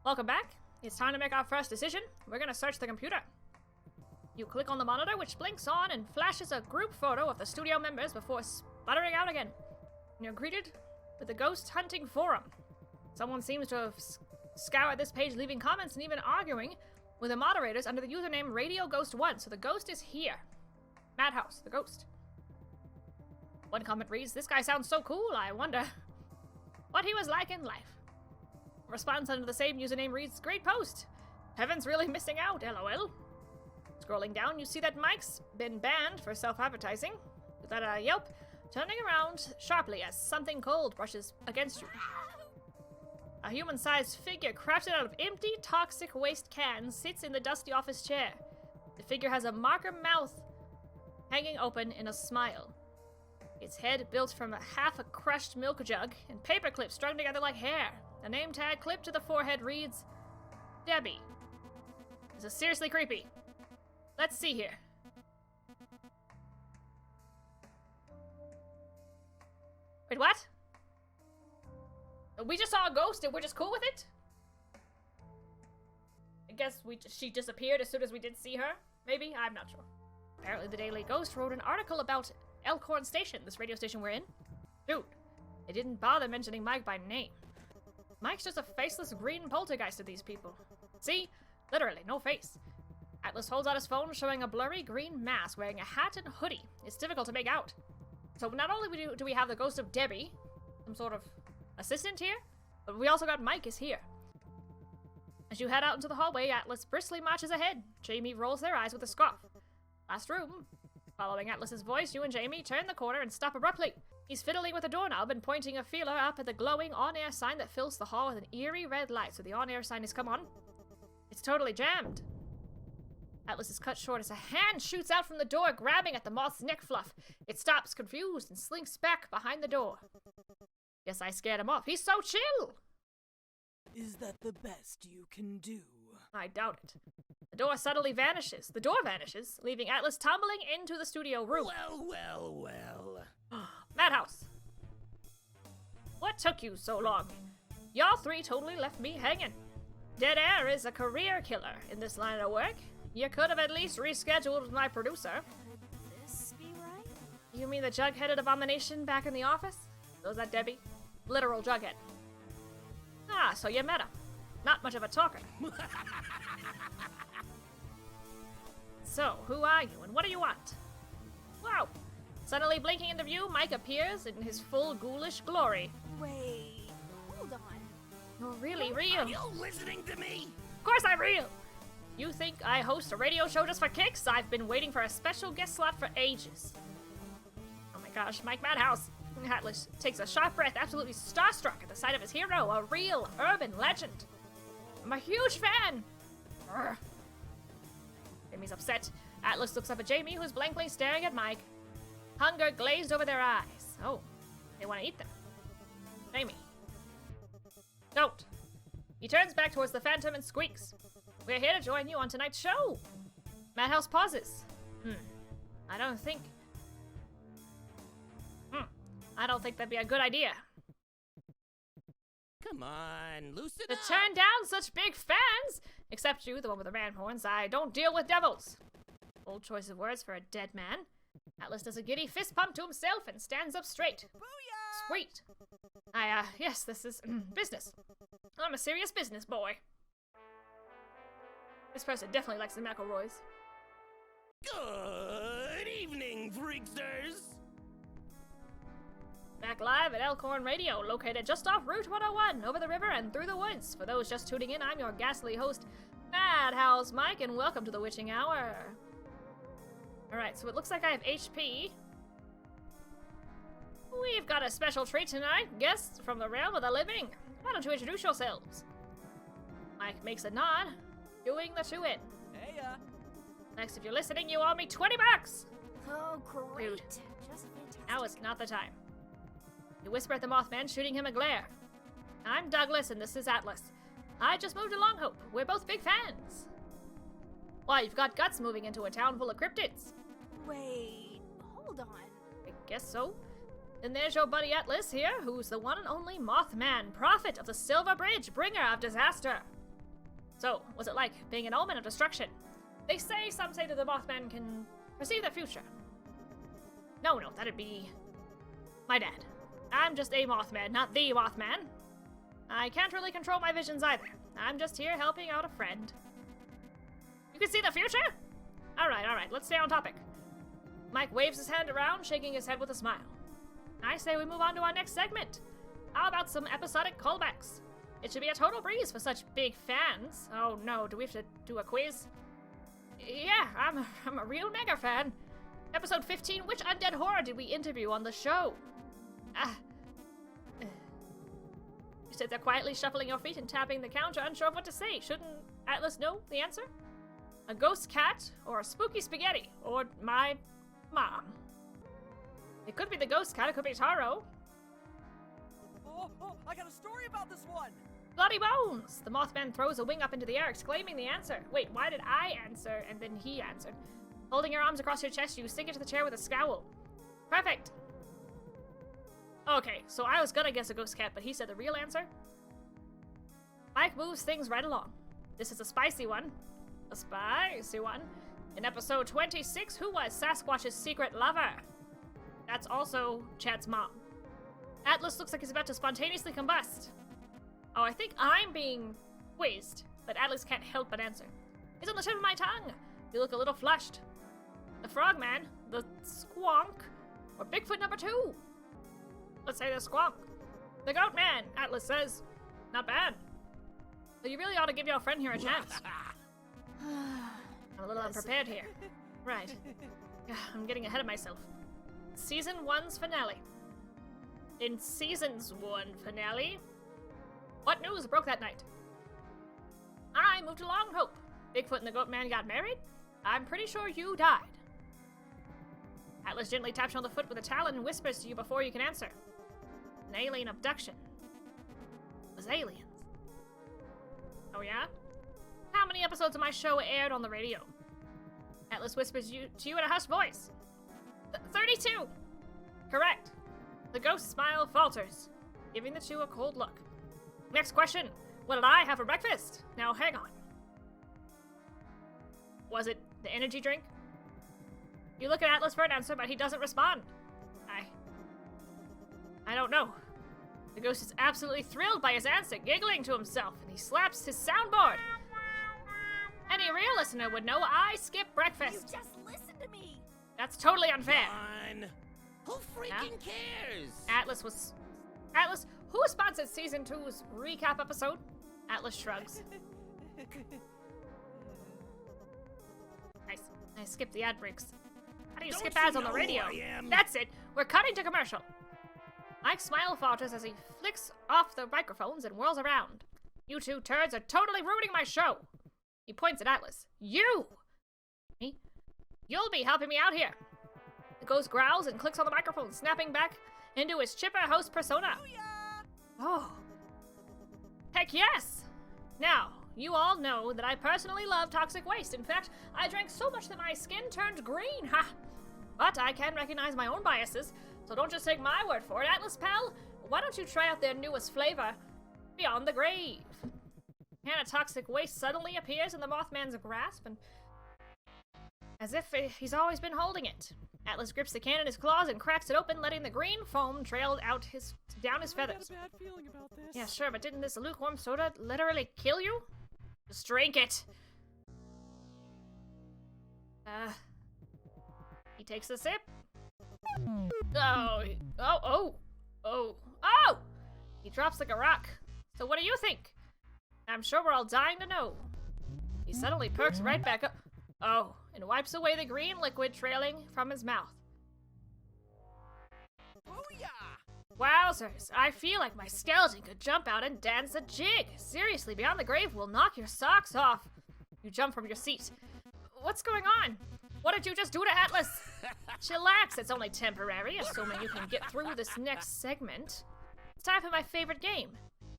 Welcome back. It's time to make our first decision. We're gonna search the computer. You click on the monitor, which blinks on and flashes a group photo of the studio members before sputtering out again. And you're greeted with the Ghost Hunting Forum. Someone seems to have scoured this page, leaving comments and even arguing with the moderators under the username Radio Ghost 1. So the ghost is here. Madhouse, the ghost. One comment reads, "This guy sounds so cool, I wonder what he was like in life." A response under the same username reads, "Great post. Heaven's really missing out, LOL." Scrolling down, you see that Mike's been banned for self-advertising. With that yelp, turning around sharply as something cold brushes against you. A human-sized figure crafted out of empty, toxic waste cans sits in the dusty office chair. The figure has a marker mouth hanging open in a smile. Its head built from half a crushed milk jug and paper clips strung together like hair. A name tag clipped to the forehead reads, Debbie. This is seriously creepy. Let's see here. Wait, what? We just saw a ghost and we're just cool with it? I guess she disappeared as soon as we did see her? Maybe? I'm not sure. Apparently the Daily Ghost wrote an article about Elkhorn Station, this radio station we're in. Dude, they didn't bother mentioning Mike by name. Mike's just a faceless green poltergeist to these people. See? Literally, no face. Atlas holds out his phone, showing a blurry green mask wearing a hat and hoodie. It's difficult to make out. So not only do we have the ghost of Debbie, some sort of assistant here, but we also got Mike is here. As you head out into the hallway, Atlas briskly marches ahead. Jamie rolls their eyes with a scoff. Last room. Following Atlas's voice, you and Jamie turn the corner and stop abruptly. He's fiddling with a doorknob and pointing a feeler up at the glowing on-air sign that fills the hall with an eerie red light. So the on-air sign has come on. It's totally jammed. Atlas is cut short as a hand shoots out from the door, grabbing at the moth's neck fluff. It stops, confused, and slinks back behind the door. Guess I scared him off. He's so chill! Is that the best you can do? I doubt it. The door suddenly vanishes. The door vanishes, leaving Atlas tumbling into the studio room. Well. Madhouse! What took you so long? Y'all three totally left me hanging. Dead air is a career killer in this line of work. You could have at least rescheduled with my producer. Could this be right? You mean the jug-headed abomination back in the office? Was that Debbie? Literal jughead. Ah, so you met him. Not much of a talker. So, who are you and what do you want? Wow. Suddenly blinking into view, Mike appears in his full ghoulish glory. Wait, hold on. You're really real. Are you listening to me? Of course I'm real. You think I host a radio show just for kicks? I've been waiting for a special guest slot for ages. Oh my gosh, Mike Madhouse. Atlas takes a sharp breath, absolutely starstruck at the sight of his hero, a real urban legend. I'm a huge fan. Urgh. Jamie's upset. Atlas looks up at Jamie, who's blankly staring at Mike. Hunger glazed over their eyes. Oh, they want to eat them. Jamie. Don't. He turns back towards the Phantom and squeaks. We're here to join you on tonight's show. Madhouse pauses. I don't think that'd be a good idea. Come on, loosen To up. turn down such big fans! Except you, the one with the ram horns. I don't deal with devils. Bold choice of words for a dead man. Atlas does a giddy fist pump to himself and stands up straight. Booyah! Sweet. Yes, this is business. I'm a serious business boy. This person definitely likes the McElroys. Good evening, freaksters. Back live at Elkhorn Radio, located just off Route 101, over the river and through the woods. For those just tuning in, I'm your ghastly host, Madhouse Mike, and welcome to the Witching Hour. Alright, so it looks like I have HP. We've got a special treat tonight, guests from the realm of the living. Why don't you introduce yourselves? Mike makes a nod, doing the two-in. Hey, Next, if you're listening, you owe me $20! Oh, great. Dude. Just fantastic. Now is not the time. You whisper at the Mothman, shooting him a glare. I'm Douglas, and this is Atlas. I just moved to Longhope. We're both big fans. Why, you've got guts moving into a town full of cryptids. Wait, hold on. I guess so. Then there's your buddy Atlas here, who's the one and only Mothman, prophet of the Silver Bridge, bringer of disaster. So, was it like being an omen of destruction? Some say that the Mothman can perceive the future. No, that'd be my dad. I'm just a Mothman, not the Mothman. I can't really control my visions either. I'm just here helping out a friend. You can see the future? Alright, let's stay on topic. Mike waves his hand around, shaking his head with a smile. I say we move on to our next segment. How about some episodic callbacks? It should be a total breeze for such big fans. Oh no, do we have to do a quiz? Yeah, I'm a real mega fan. Episode 15, which undead horror did we interview on the show? You sit there quietly shuffling your feet and tapping the counter, unsure of what to say. Shouldn't Atlas know the answer? A ghost cat, or a spooky spaghetti, or my mom. It could be the ghost cat, it could be Taro. Oh, I got a story about this one! Bloody bones! The Mothman throws a wing up into the air, exclaiming the answer. Wait, why did I answer and then he answered? Holding your arms across your chest, you sink into the chair with a scowl. Perfect! Okay, so I was gonna guess a ghost cat, but he said the real answer? Mike moves things right along. This is a spicy one. A spicy one. In episode 26, who was Sasquatch's secret lover? That's also Chad's mom. Atlas looks like he's about to spontaneously combust. Oh, I think I'm being quizzed, but Atlas can't help but answer. It's on the tip of my tongue. You look a little flushed. The frogman, the squonk, or Bigfoot number 2? Let's say the squonk. The goat man, Atlas says. Not bad. But you really ought to give your friend here a chance. I'm a little unprepared here. Right. I'm getting ahead of myself. Season 1's finale. In Season's 1 finale, what news broke that night? I moved to Long Hope. Bigfoot and the Goat Man got married. I'm pretty sure you died. Atlas gently taps you on the foot with a talon and whispers to you before you can answer. An alien abduction. It was aliens. Oh yeah? How many episodes of my show aired on the radio? Atlas whispers to you in a hushed voice. 32! Correct. The ghost smile falters, giving the two a cold look. Next question. What did I have for breakfast? Now hang on. Was it the energy drink? You look at Atlas for an answer, but he doesn't respond. I don't know. The ghost is absolutely thrilled by his answer, giggling to himself, and he slaps his soundboard. Any real listener would know I skip breakfast. You just listen to me! That's totally unfair. Fine. Who freaking cares? Atlas, who sponsored Season 2's recap episode? Atlas shrugs. Nice. I skipped the ad breaks. How do you skip ads on the radio? That's it. We're cutting to commercial. Mike's smile falters as he flicks off the microphones and whirls around. You two turds are totally ruining my show. He points at Atlas. You! Me? You'll be helping me out here. The ghost growls and clicks on the microphone, snapping back into his chipper host persona. Oh. Heck yes! Now, you all know that I personally love toxic waste. In fact, I drank so much that my skin turned green. Ha! But I can recognize my own biases, so don't just take my word for it. Atlas pal, why don't you try out their newest flavor, Beyond the Grave? A can of toxic waste suddenly appears in the Mothman's grasp, and as if he's always been holding it. Atlas grips the can in his claws and cracks it open, letting the green foam trail out down his feathers. I got a bad feeling about this. Yeah, sure, but didn't this lukewarm soda literally kill you? Just drink it. He takes a sip. Oh! He drops like a rock. So what do you think? I'm sure we're all dying to know. He suddenly perks right back up. Oh, and wipes away the green liquid trailing from his mouth. Wowzers, I feel like my skeleton could jump out and dance a jig. Seriously, Beyond the Grave will knock your socks off. You jump from your seat. What's going on? What did you just do to Atlas? Chillax, it's only temporary, assuming you can get through this next segment. It's time for my favorite game,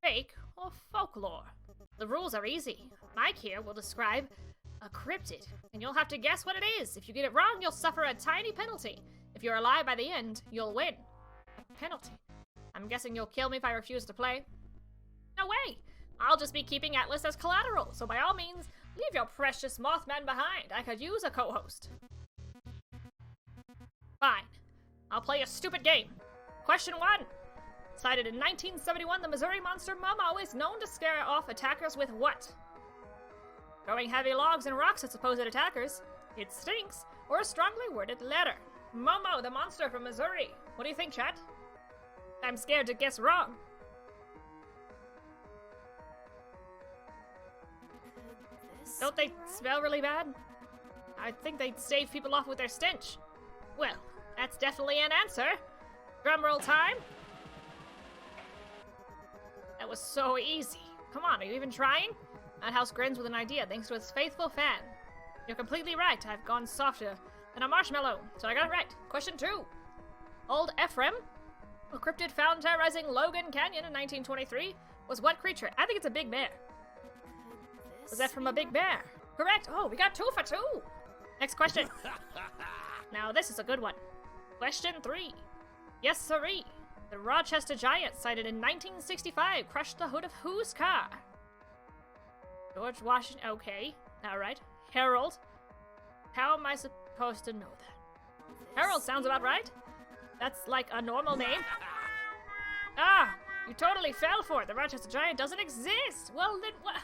fake or folklore. The rules are easy. Mike here will describe a cryptid, and you'll have to guess what it is. If you get it wrong, you'll suffer a tiny penalty. If you're alive by the end, you'll win. A penalty. I'm guessing you'll kill me if I refuse to play. No way! I'll just be keeping Atlas as collateral, so by all means, leave your precious Mothman behind. I could use a co-host. Fine. I'll play a stupid game. Question 1. Sighted in 1971, the Missouri monster Momo is known to scare off attackers with what? Throwing heavy logs and rocks at supposed attackers, it stinks, or a strongly worded letter. Momo, the monster from Missouri. What do you think, chat? I'm scared to guess wrong. Don't they smell really bad? I think they stave people off with their stench. Well, that's definitely an answer. Drumroll time. That was so easy. Come on, are you even trying? Madhouse grins with an idea thanks to his faithful fan. You're completely right. I've gone softer than a marshmallow, so I got it right. Question 2. Old Ephraim, a cryptid found terrorizing Logan Canyon in 1923, was what creature? I think it's a big bear. Was that from a big bear? Correct. Oh, we got 2 for 2. Next question. Now this is a good one. Question 3. Yes, sirree. The Rochester Giant, sighted in 1965, crushed the hood of whose car? George Washington. Okay. Alright. Harold. How am I supposed to know that? Harold sounds about right. That's like a normal name. Ah! You totally fell for it. The Rochester Giant doesn't exist. Well, then what?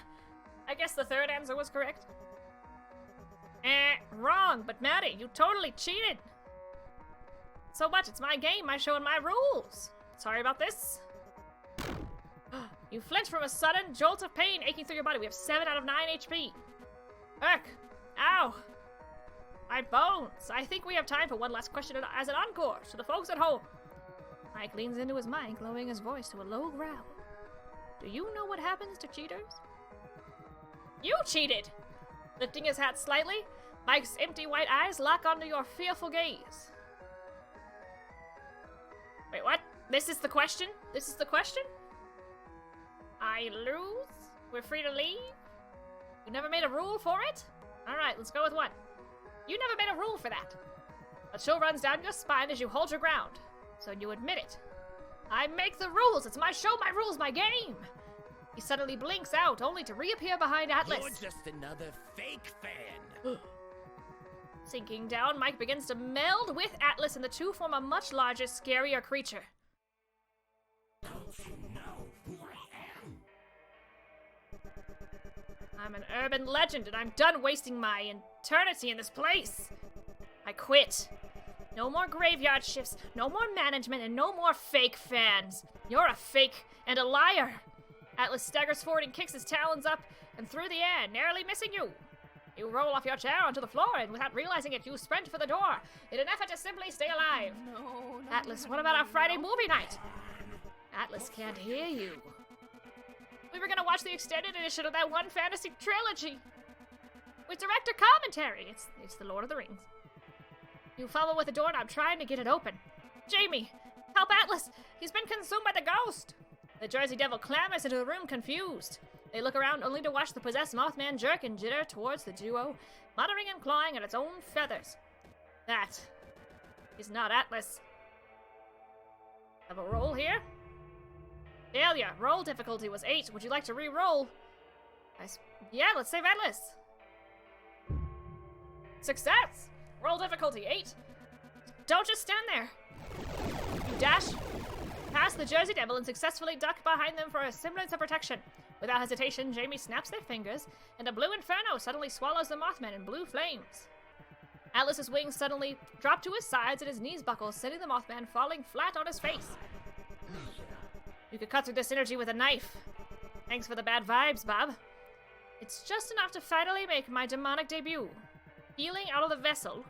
I guess the third answer was correct. Wrong, but Maddie, you totally cheated. So much, it's my game, I show my rules. Sorry about this. You flinch from a sudden jolt of pain aching through your body. We have 7 out of 9 HP. Urk. Ow. My bones. I think we have time for one last question as an encore to the folks at home. Mike leans into his mic, lowering his voice to a low growl. Do you know what happens to cheaters? You cheated! Lifting his hat slightly, Mike's empty white eyes lock onto your fearful gaze. Wait, what? This is the question? This is the question? I lose? We're free to leave? You never made a rule for it? Alright, let's go with 1. You never made a rule for that. A chill runs down your spine as you hold your ground. So you admit it. I make the rules! It's my show, my rules, my game! He suddenly blinks out, only to reappear behind Atlas. You're just another fake fan. Sinking down, Mike begins to meld with Atlas, and the two form a much larger, scarier creature. Don't you know who I am? I'm an urban legend, and I'm done wasting my eternity in this place. I quit. No more graveyard shifts, no more management, and no more fake fans. You're a fake and a liar. Atlas staggers forward and kicks his talons up and through the air, narrowly missing you. You roll off your chair onto the floor, and without realizing it, you sprint for the door in an effort to simply stay alive. No, Atlas, what about our Friday movie night? Atlas can't hear you. We were gonna watch the extended edition of that one fantasy trilogy with director commentary. It's the Lord of the Rings. You fumble with the doorknob, trying to get it open. Jamie, help Atlas! He's been consumed by the ghost! The Jersey Devil clambers into the room, confused. They look around only to watch the possessed Mothman jerk and jitter towards the duo, muttering and clawing at its own feathers. That is not Atlas. Have a roll here? Failure. Roll difficulty was 8. Would you like to re-roll? Yeah, let's save Atlas. Success! Roll difficulty 8. Don't just stand there. You dash past the Jersey Devil and successfully duck behind them for a semblance of protection. Without hesitation, Jamie snaps their fingers, and a blue inferno suddenly swallows the Mothman in blue flames. Atlas's wings suddenly drop to his sides and his knees buckle, sending the Mothman falling flat on his face. You could cut through this energy with a knife. Thanks for the bad vibes, Bob. It's just enough to finally make my demonic debut. Peeling out of the vessel,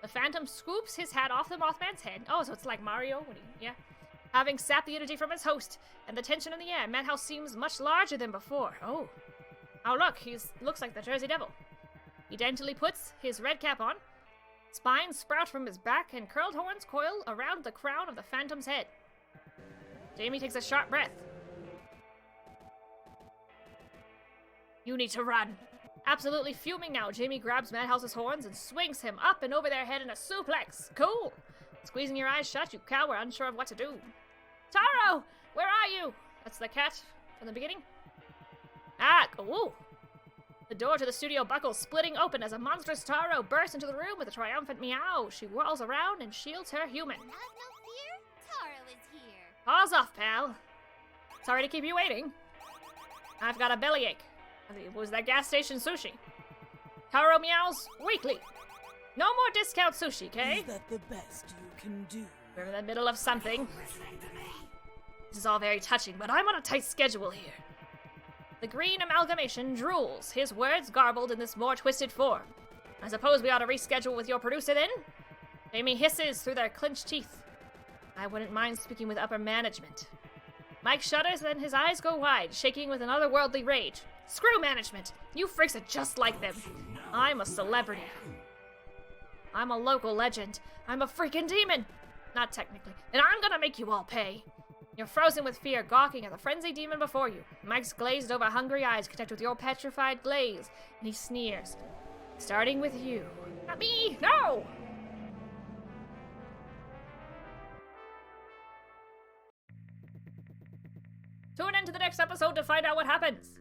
the Phantom scoops his hat off the Mothman's head. Oh, so it's like Mario? Yeah. Having sapped the energy from his host and the tension in the air, Madhouse seems much larger than before. Oh, look, he looks like the Jersey Devil. He daintily puts his red cap on. Spines sprout from his back and curled horns coil around the crown of the Phantom's head. Jamie takes a sharp breath. You need to run. Absolutely fuming now, Jamie grabs Madhouse's horns and swings him up and over their head in a suplex. Cool. Squeezing your eyes shut, you cower, unsure of what to do. Taro! Where are you? That's the cat from the beginning. Ooh. The door to the studio buckles, splitting open as a monstrous Taro bursts into the room with a triumphant meow. She whirls around and shields her human. Have no fear, Taro is here. Paws off, pal. Sorry to keep you waiting. I've got a bellyache. It was that gas station sushi. Taro meows weekly. No more discount sushi, okay? Is that the best you can do? We're in the middle of something. This is all very touching, but I'm on a tight schedule here. The green amalgamation drools, his words garbled in this more twisted form. I suppose we ought to reschedule with your producer then? Jamie hisses through their clenched teeth. I wouldn't mind speaking with upper management. Mike shudders, then his eyes go wide, shaking with an otherworldly rage. Screw management! You freaks are just like them. I'm a celebrity. I'm a local legend. I'm a freaking demon! Not technically. And I'm gonna make you all pay. You're frozen with fear, gawking at the frenzied demon before you. Mike's glazed over hungry eyes connect with your petrified glaze, and he sneers. Starting with you. Not me! No! Tune in to the next episode to find out what happens.